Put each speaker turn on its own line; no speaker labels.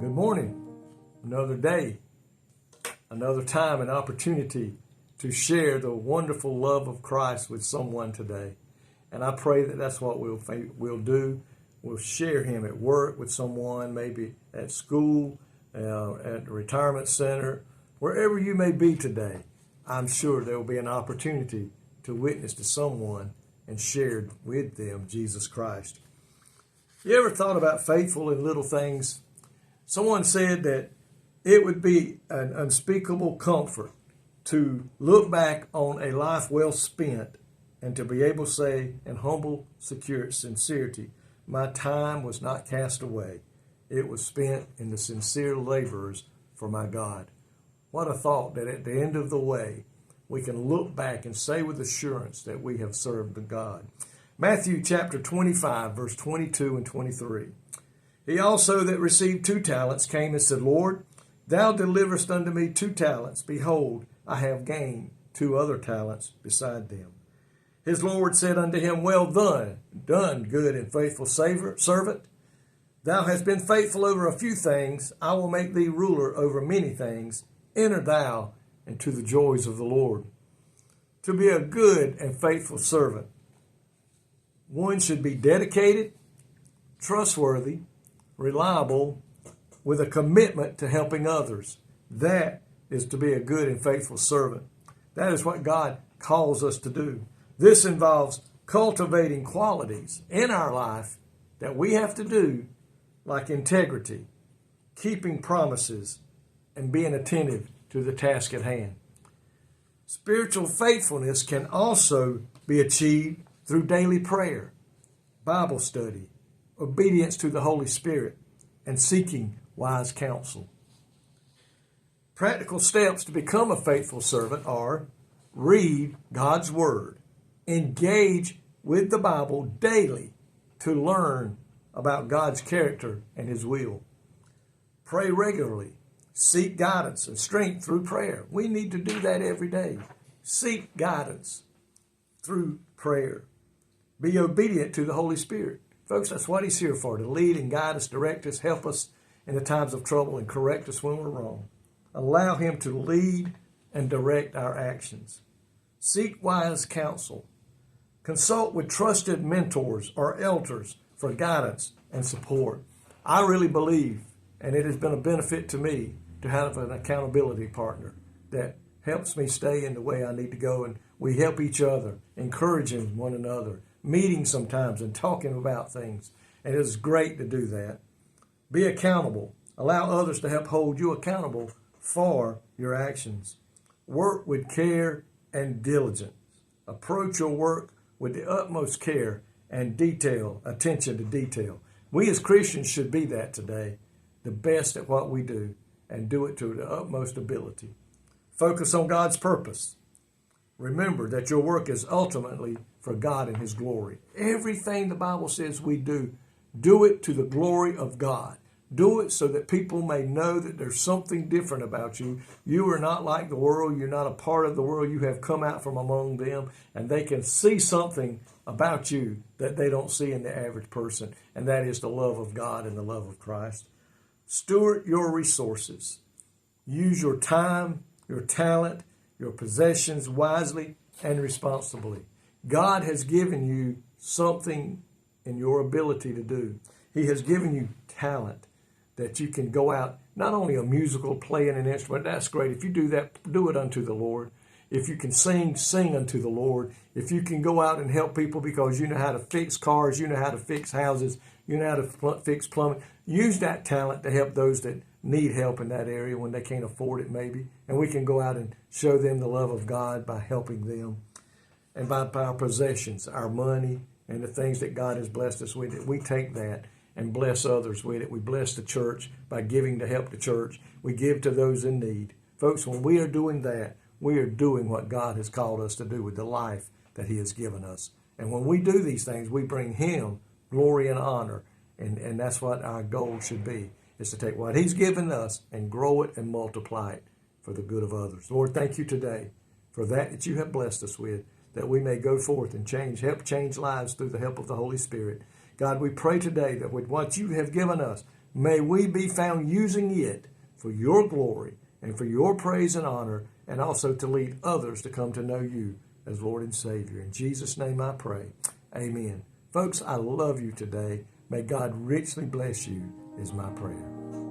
Good morning. Another day, another time and opportunity to share the wonderful love of Christ with someone today. And I pray that that's what we'll do. We'll share him at work with someone, maybe at school, at the retirement center, wherever you may be today. I'm sure there will be an opportunity to witness to someone and share with them Jesus Christ. You ever thought about faithful in little things? Someone said that it would be an unspeakable comfort to look back on a life well spent and to be able to say in humble sincerity, my time was not cast away. It was spent in the sincere laborers for my God. What a thought that at the end of the way, we can look back and say with assurance that we have served the God. Matthew chapter 25, verse 22 and 23. He also that received 2 talents came and said, Lord, thou deliverest unto me 2 talents. Behold, I have gained 2 other talents beside them. His Lord said unto him, Well done, good and faithful servant. Thou hast been faithful over a few things. I will make thee ruler over many things. Enter thou into the joys of the Lord. To be a good and faithful servant, one should be dedicated, trustworthy, reliable, with a commitment to helping others. That is to be a good and faithful servant. That is what God calls us to do. This involves cultivating qualities in our life that we have to do, like integrity, keeping promises, and being attentive to the task at hand. Spiritual faithfulness can also be achieved through daily prayer, Bible study, obedience to the Holy Spirit, and seeking wise counsel. Practical steps to become a faithful servant are: read God's Word, engage with the Bible daily to learn about God's character and His will, pray regularly, seek guidance and strength through prayer. We need to do that every day. Seek guidance through prayer. Be obedient to the Holy Spirit. Folks, that's what He's here for, to lead and guide us, direct us, help us in the times of trouble, and correct us when we're wrong. Allow Him to lead and direct our actions. Seek wise counsel. Consult with trusted mentors or elders for guidance and support. I really believe, and it has been a benefit to me, to have an accountability partner that helps me stay in the way I need to go, and we help each other, encouraging one another, meeting sometimes and talking about things. And it is great to do that. Be accountable. Allow others to help hold you accountable for your actions. Work with care and diligence. Approach your work with the utmost care and attention to detail. We as Christians should be that today, the best at what we do, and do it to the utmost ability. Focus on God's purpose. Remember that your work is ultimately for God and His glory. Everything the Bible says we do, do it to the glory of God. Do it so that people may know that there's something different about you. You are not like the world. You're not a part of the world. You have come out from among them, and they can see something about you that they don't see in the average person, and that is the love of God and the love of Christ. Steward your resources. Use your time, your talent, your possessions wisely and responsibly. God has given you something in your ability to do. He has given you talent that you can go out, not only a musical, playing an instrument, that's great. If you do that, do it unto the Lord. If you can sing, sing unto the Lord. If you can go out and help people because you know how to fix cars, you know how to fix houses, you know how to fix plumbing, use that talent to help those that need help in that area when they can't afford it maybe. And we can go out and show them the love of God by helping them. And by our possessions, our money, and the things that God has blessed us with, we take that and bless others with it. We bless the church by giving to help the church. We give to those in need. Folks, when we are doing that, we are doing what God has called us to do with the life that He has given us. And when we do these things, we bring Him glory and honor. And that's what our goal should be, is to take what He's given us and grow it and multiply it for the good of others. Lord, thank you today for that you have blessed us with, that we may go forth and help change lives through the help of the Holy Spirit. God, we pray today that with what you have given us, May we be found using it for your glory and for your praise and honor, and also to lead others to come to know you as Lord and Savior. In Jesus' name I pray. Amen. Folks, I love you today. May God richly bless you is my prayer.